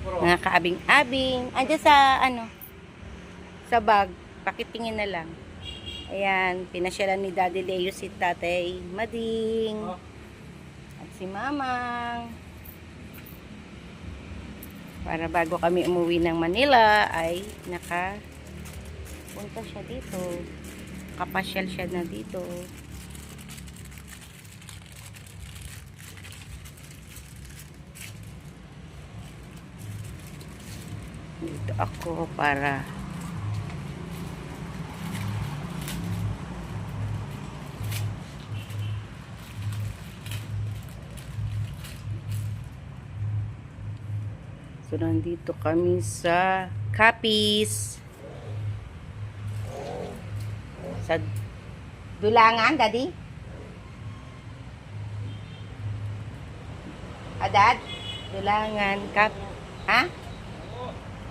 Mga kaabing-abing. Andiyan sa, ano, sa bag. Pakitingin na lang. Ayan, pinasyalan ni Daddy Leo si Tatay Mading. At si Mamang. Para bago kami umuwi ng Manila, ay punta siya dito. Kapasyal siya na dito. Dito ako para so nandito kami sa Capiz sa Dulangan, Daddy? Dad? Dulangan, ha?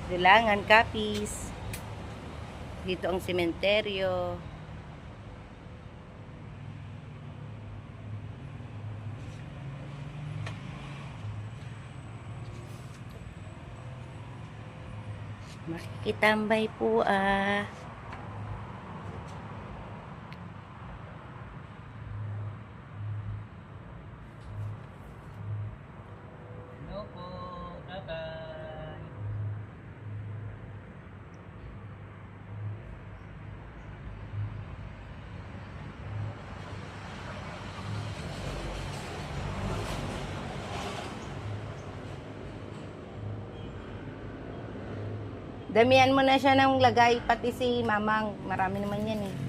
Dulangan, Capiz. Dito ang sementeryo. Makikitambay po Hello po, bye-bye. Damihan mo na siya ng lagay, pati si Mamang. Marami naman yan eh.